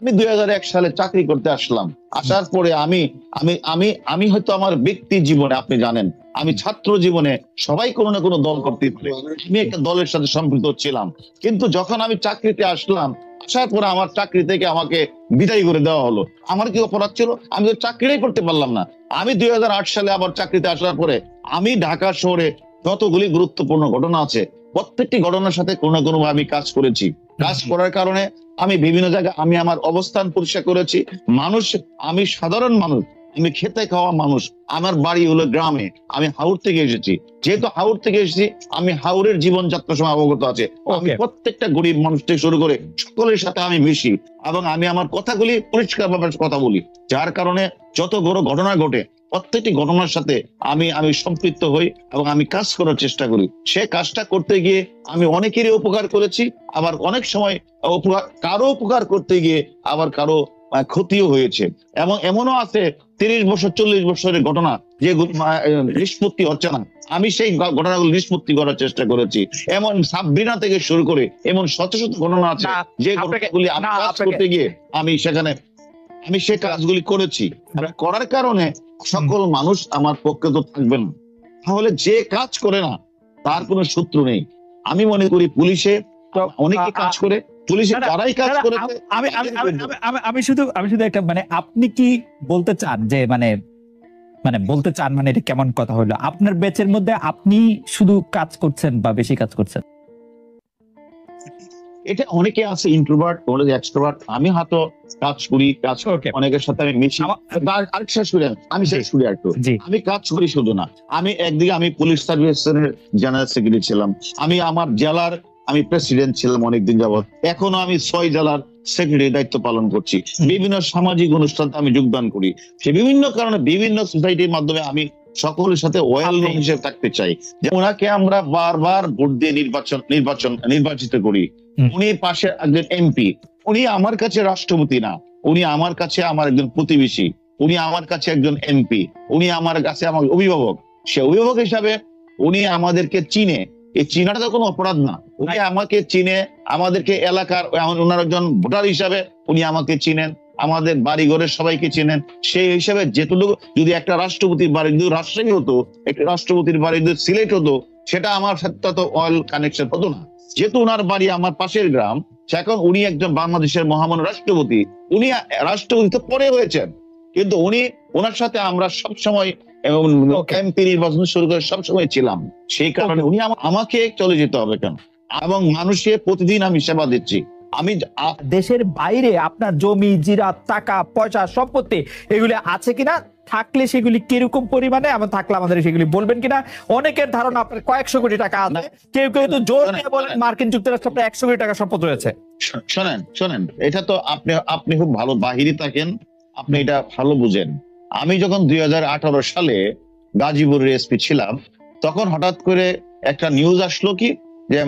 আমি 2001 সালে চাকরি করতে আসলাম। আসার পরে আমি আমি আমি আমি হয়তো আমার ব্যক্তি জীবনে, আপনি জানেন আমি ছাত্র জীবনে সবাই কোনো না কোনো দল করতে পারে, আমি একটা দলের সাথে সম্পৃক্ত ছিলাম। কিন্তু যখন আমি চাকরিতে আসলাম, আসার পরে আমার চাকরি থেকে আমাকে বিদায় করে দেওয়া হলো। আমার কি অপরাধ ছিল? আমি তো চাকরিটাই করতে পারলাম না। আমি 2008 সালে আবার চাকরিতে আসার পরে আমি ঢাকা শহরে যতগুলি গুরুত্বপূর্ণ ঘটনা আছে, প্রত্যেকটি ঘটনার সাথে কোনো না কোনো আমি কাজ করেছি। কাজ করার কারণে আমি বিভিন্ন জায়গায় আমি আমার অবস্থান পরিষ্কার করেছি। মানুষ, আমি সাধারণ মানুষ, আমি খেতে খাওয়া মানুষ, আমার বাড়ি হলো গ্রামে, আমি হাওর থেকে এসেছি। যেহেতু হাওর থেকে এসেছি, আমি হাওরের জীবনযাত্রার সময় অবগত আছে। আমি প্রত্যেকটা গরিব মানুষ থেকে শুরু করে সকলের সাথে আমি মিশি এবং আমি আমার কথাগুলি পরিষ্কারভাবে কথা বলি, যার কারণে যত বড় ঘটনা ঘটে প্রত্যেকটি ঘটনার সাথে আমি আমি সম্পৃক্ত হই এবং আমি কাজ করার চেষ্টা করি। সে কাজটা করতে গিয়ে আমি অনেকেরই উপকার করেছি, আবার অনেক সময় কারো উপকার করতে গিয়ে আবার কারো ক্ষতিও হয়েছে। এবং এমনও আছে 30 বছর 40 বছরের ঘটনা যেগুলো নিষ্পত্তি হচ্ছে না, আমি সেই ঘটনাগুলো নিষ্পত্তি করার চেষ্টা করেছি। এমন সাবরিনা থেকে শুরু করে এমন শত শত ঘটনা আছে যে ঘটনাগুলি আমি কাজ করতে গিয়ে আমি সেখানে আমি সে কাজগুলি করেছি। করার কারণে সকল মানুষ আমার পক্ষে তো থাকবে না, তাহলে যে কাজ করে না তার কোনো শত্রু নেই। আমি মনে করি পুলিশে অনেকে কাজ করে, পুলিশে যারাই কাজ করেছে। আমি শুধু একটা মানে আপনি কি বলতে চান যে বলতে চান মানে এটা কেমন কথা হলো? আপনার ব্যাচের মধ্যে আপনি শুধু কাজ করছেন বা বেশি কাজ করছেন? এটা অনেকে আছে ইন্ট্রোভার্ট, অনেকে এক্সট্রোভার্ট। আমি হয়তো কাজ করি, অনেকের সাথে আমি মিশি। আরেক শেষ করি, আমি শেষ করি একটু। আমি কাজ করি শুধু না, আমি একদিকে আমি পুলিশ সার্ভিসের জেনারেল সেক্রেটারি ছিলাম, আমি আমার জেলার আমি প্রেসিডেন্ট ছিলাম অনেকদিন যাবত, এখনো আমি 6 জেলার সেক্রেটারি দায়িত্ব পালন করছি। বিভিন্ন সামাজিক অনুষ্ঠানে আমি যোগদান করি। সে বিভিন্ন কারণে বিভিন্ন সোসাইটির মাধ্যমে আমি সকলের সাথে ওয়েল হিসেবে থাকতে চাই। যে ওনাকে আমরা বারবার ভোট দিয়ে নির্বাচিত করি। উনি পাশে একজন এমপি, উনি আমার কাছে রাষ্ট্রপতি না, উনি আমার কাছে আমার একজন প্রতিবেশী, উনি আমার কাছে একজন এমপি, উনি আমার কাছে আমার অভিভাবক। সে অভিভাবক হিসাবে উনি আমাদেরকে চিনে, এই চিনাটা তো কোনো অপরাধ না। উনি আমাকে চিনে, আমাদেরকে এলাকার ওনার একজন ভোটার হিসাবে উনি আমাকে চিনেন, আমাদের বাড়ি ঘরের সবাইকে চিনেন। সেই হিসাবে যেটুকু, যদি একটা রাষ্ট্রপতির বাড়ি যদি রাজশাহী হতো, একটা রাষ্ট্রপতির বাড়ি যদি সিলেট হতো, সেটা আমার সাথে তো অয়েল কানেকশন হতো না। যেহেতু ওনার বাড়ি আমার পাশের গ্রাম, এখন উনি একজন বাংলাদেশের মহামান্য রাষ্ট্রপতি, উনি রাষ্ট্রপতি তো পরে হয়েছেন, কিন্তু উনি ওনার সাথে আমরা সবসময় এমপি নির্বাচন শুরু করে সবসময় ছিলাম। সেই কারণে উনি আমাকে চলে যেতে হবে কেন, এবং মানুষের প্রতিদিন আমি সেবা দিচ্ছি। আমি দেশের বাইরে আপনার জমি জিরাত টাকা পয়সা সম্পত্তি এগুলি আছে কিনা, থাকলে সেগুলি কিরকম পরিমাণে, আমার থাকলে আমাদের সেগুলি বলবেন কিনা? অনেকের ধারণা আপনার কয়েকশো কোটি টাকা আছে, কেউ কেউ তো জোর দিয়ে বলেন মার্কিন যুক্তরাষ্ট্রে আপনার 100 কোটি টাকা সম্পদ রয়েছে। শোনেন, এটা তো আপনি খুব ভালো বাহিরে থাকেন, আপনি এটা ভালো বুঝেন। আমি যখন 2018 সালে গাজীপুরের এসপি ছিলাম, তখন হঠাৎ করে একটা নিউজ আসলো কি, যে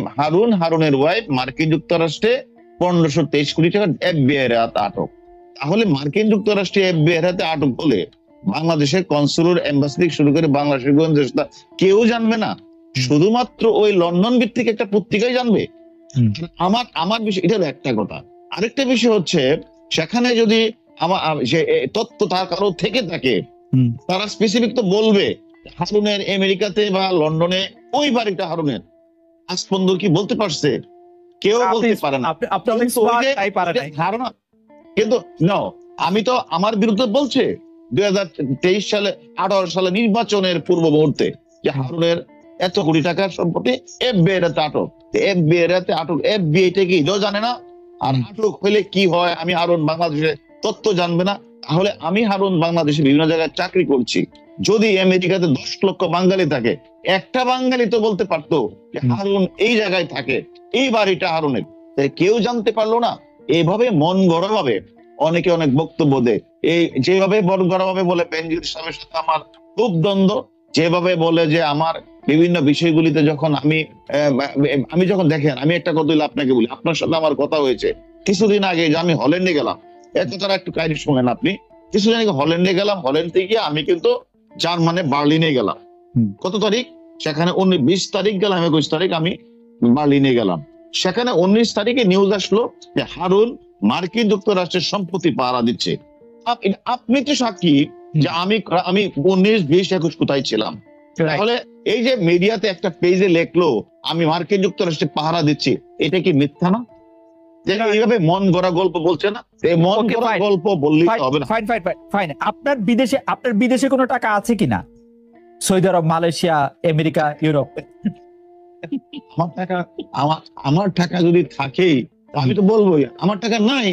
হারুনের ওয়াইফ মার্কিন যুক্তরাষ্ট্রে 1523 কোটি টাকা FBI এর হাতে আটক। তাহলে মার্কিন যুক্তরাষ্ট্রে FBI এর হাতে আটক হলে বাংলাদেশের কনসুলার এম্বাসি থেকে শুরু করে বাংলাদেশের কেউ জানবে না? শুধুমাত্র ওই লন্ডন ভিত্তিক একটা পত্রিকাই জানবে? আমার বিষয় এটা একটা কথা। আরেকটা বিষয় হচ্ছে, সেখানে যদি আমার তথ্য তার কারো থেকে থাকে, তারা স্পেসিফিক তো বলবে হারুনের আমেরিকাতে বা লন্ডনে ওই বাড়িটা হারুনের। আজ পর্যন্ত কি বলতে পারছে? কেউ বলতে পারে না। ধারণা কিন্তু আমি তো আমার বিরুদ্ধে বলছে 2023 সালে 18 সালে নির্বাচনের পূর্ব মুহূর্তে যে হারুনের এত কোটি টাকার সম্পত্তি FBI এর হাতে আটক। FBI এর হাতে আটক, FBI টা কি এটাও জানে না? আর আটক হলে কি হয়, আমি হারুন বাংলাদেশের তথ্য জানবে না? তাহলে আমি হারুন বাংলাদেশে বিভিন্ন জায়গায় চাকরি করছি, যদি আমেরিকাতে 10 লক্ষ বাঙালি থাকে, একটা বাঙালি তো বলতে পারতো যে হারুন এই জায়গায় থাকে, এই বাড়িটা হারুনের, কেউ জানতে পারলো না। এইভাবে মন গড়া ভাবে অনেকে অনেক বক্তব্য দেয়। এই যেভাবে মন গড়া ভাবে বলে বেনজির সাহেবের সাথে আমার খুব দ্বন্দ্ব, যেভাবে বলে যে আমার বিভিন্ন বিষয়গুলিতে যখন আমি যখন দেখেন, আমি একটা কথা আপনাকে বলি, আপনার সাথে আমার কথা হয়েছে কিছুদিন আগে, যে আমি হল্যান্ডে গেলাম, এত তারা একটু কাহিনী শোনেন আপনি। কিছুদিন আগে হল্যান্ডে গেলাম, হল্যান্ড থেকে আমি কিন্তু জার্মানে বার্লিনে গেলাম। কত তারিখ? সেখানে 20 তারিখ গেলাম, 21 তারিখ আমি বার্লিনে গেলাম। সেখানে 19 তারিখে নিউজ আসলো যে হারুন মার্কিন যুক্তরাষ্ট্রের সম্পত্তি পাহারা দিচ্ছে। আপনি তো সাক্ষী যে আমি 19, 20, 21 কোথায় ছিলাম। তাহলে এই যে মিডিয়াতে একটা পেজে লেখলো আমি মার্কিন যুক্তরাষ্ট্রে পাহারা দিচ্ছি, এটা কি মিথ্যা না? যে এইভাবে মন গড়া গল্প বলছে না, এই মন গড়া গল্প বললেই হবে না। ফাইন। আপনার বিদেশে কোনো টাকা আছে কিনা? সৌদি আরব, মালয়েশিয়া, আমেরিকা, ইউরোপ? আমার টাকা যদি থাকেই আমি তো বলবোই আমার টাকা নাই।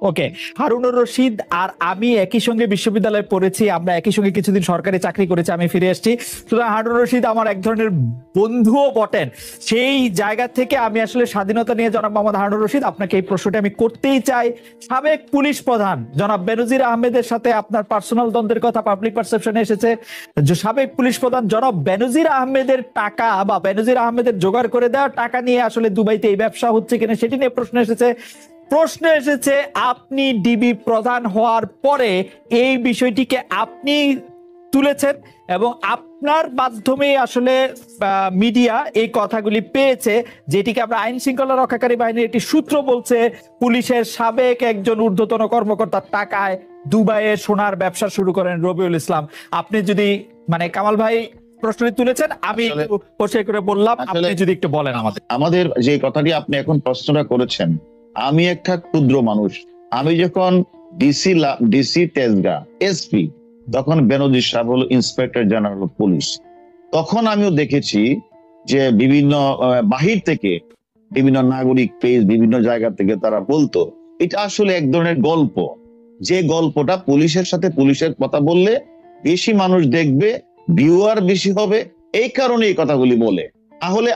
ওকে, হারুনুর রশিদ আর আমি একই সঙ্গে বিশ্ববিদ্যালয়ে পড়েছি, আমরা একই সঙ্গে কিছুদিন সরকারি চাকরি করেছি, আমি ফিরে আসছি। সুতরাং হারুনুর রশিদ আমার এক ধরনের বন্ধুও বটেন। সেই জায়গা থেকে আমি আসলে স্বাধীনতা নিয়ে জনাব মোহাম্মদ হারুনুর রশিদ আপনাকে এই প্রশ্নটা আমি করতেই চাই। সাবেক পুলিশ প্রধান জনাব বেনজির আহমেদের সাথে আপনার পার্সোনাল দ্বন্দ্বের কথা পাবলিক পারসেপশনে এসেছে। যে সাবেক পুলিশ প্রধান জনাব বেনজির আহমেদের টাকা বা বেনজির আহমেদের জোগাড় করে দেওয়া টাকা নিয়ে আসলে দুবাইতে এই ব্যবসা হচ্ছে কিনা সেটি নিয়ে প্রশ্ন এসেছে। আপনি ডিবি প্রধান হওয়ার পরে এই বিষয়টিকে আপনি তুলেছেন এবং আপনার মাধ্যমে আসলে মিডিয়া এই কথাগুলি পেয়েছে, যেটিকে আমরা আইন শৃঙ্খলা রক্ষাকারী বাহিনীর একটি সূত্র বলছে পুলিশের সাবেক একজন ঊর্ধ্বতন কর্মকর্তার টাকায় দুবাইয়ে সোনার ব্যবসা শুরু করেন রবিউল ইসলাম। আপনি যদি কামাল ভাই প্রশ্নটি তুলেছেন, আমি পরিষ্কার করে বললাম, আপনি যদি একটু বলেন আমাদের যে কথাটি আপনি এখন প্রশ্নটা করেছেন। আমি একটা ক্ষুদ্র মানুষ, আমি যখন ডিসি তেজগাঁ এসপি, তখন বেনজির সাহেব হলো ইন্সপেক্টর জেনারেল অফ পুলিশ। তখন আমিও দেখেছি যে বিভিন্ন বাহির থেকে বিভিন্ন নাগরিক পেজ বিভিন্ন জায়গা থেকে তারা বলতো এটা আসলে এক ধরনের গল্প, যে গল্পটা পুলিশের সাথে পুলিশের কথা বললে বেশি মানুষ দেখবে, ভিউয়ার বেশি হবে, এই কারণে এই কথাগুলি বলে। তাহলে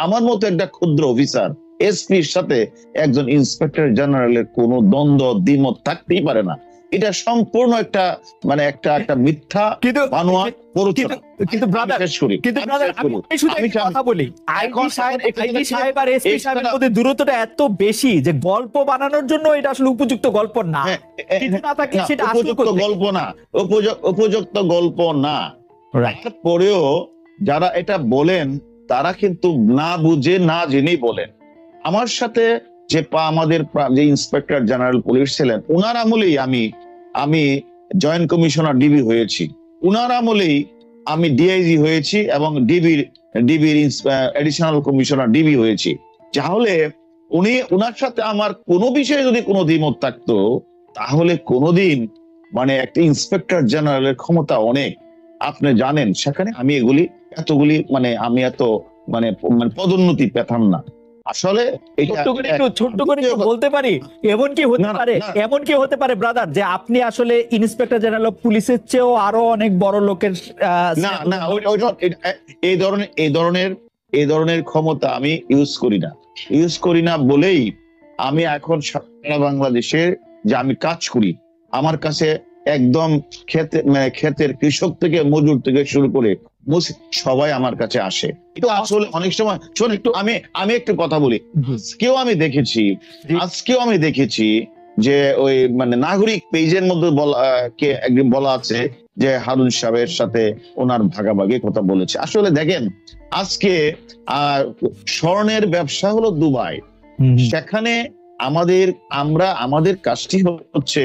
আমার মতো একটা ক্ষুদ্র অফিসার এসপির সাথে একজন ইন্সপেক্টর জেনারেলের কোনো দ্বন্দ্ব দ্বিমত থাকতেই পারে না। এটা সম্পূর্ণ একটা একটা মিথ্যা বানোয়াট প্ররোচনা। কিন্তু ব্রাদার, আমি কথা বলি, আইজি সাহেব আর এসপি সাহেবের মধ্যে দূরত্বটা এত বেশি যে গল্প বানানোর জন্য এটা আসলে উপযুক্ত গল্প না। কিছু না থাকলে সেটা উপযুক্ত গল্প না, উপযুক্ত গল্প না। পরেও যারা এটা বলেন তারা কিন্তু না বুঝে না জেনেই বলেন। আমার সাথে যে আমাদের যে ইন্সপেক্টর জেনারেল পুলিশ ছিলেন, উনার আমলেই আমি জয়েন্ট কমিশনার ডিবি হয়েছি, উনার আমলেই আমি ডিআইজি হয়েছি এবং ডিবির এডিশনাল কমিশনার ডিবি হয়েছি। তাহলে উনার সাথে আমার কোনো বিষয়ে যদি কোনো দ্বিমত থাকতো, তাহলে কোনোদিন একটা ইন্সপেক্টর জেনারেলের ক্ষমতা অনেক, আপনি জানেন, সেখানে আমি এতগুলি আমি এত পদোন্নতি পেতাম না। আসলে ছোট্ট করে বলতে পারি, এমন কি হতে পারে ব্রাদার যে আপনি আসলে ইন্সপেক্টর জেনারেল অফ পুলিশের চেয়েও আরো অনেক বড় লোকের না এই ধরনের ক্ষমতা আমি ইউজ করি না বলেই আমি এখন সারা বাংলাদেশের যে আমি কাজ করি, আমার কাছে একদম ক্ষেতের কৃষক থেকে মজুর থেকে শুরু করে সবাই আমার কাছে আসে। তো আসলে অনেক সময় শোন একটু আমি একটু কথা বলি। আজকেও আমি দেখেছি যে ওই নাগরিক পেজের মধ্যে একদিন বলা আছে যে হারুন সাহেবের সাথে ওনার ভাগাভাগি কথা বলেছে। আসলে দেখেন, আজকে স্বর্ণের ব্যবসা হলো দুবাই, সেখানে আমাদের কাজটি হচ্ছে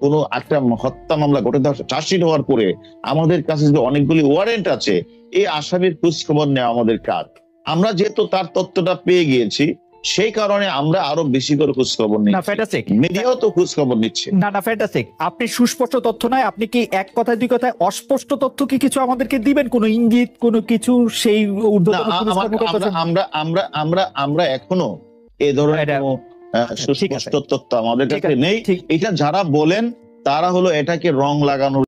কোন একটা হত্যা মামলা ঘটে চার্জশিট হওয়ার পরে আমাদের কাছে যে অনেকগুলি ওয়ারেন্ট আছে, এই আসামির খোঁজ খবর নেওয়া আমাদের কাজ। আমরা যেহেতু তার তথ্যটা পেয়ে গিয়েছি, সেই কারণে আমরা আরো বেশি করে খোঁজ খবর নিচ্ছি, মিডিয়াও তো খোঁজ খবর নিচ্ছে। ফ্যান্টাস্টিক। আপনি সুস্পষ্ট তথ্য নাই, আপনি কি এক কথায় দুই কথায় অস্পষ্ট তথ্য কি কিছু আমাদেরকে দিবেন, কোন ইঙ্গিত, কোন কিছু? সেই আমরা এখনো এই ধরনের সুস্পষ্ট তথ্য আমাদের কাছে নেই। এটা যারা বলেন তারা হলো এটাকে রং লাগানোর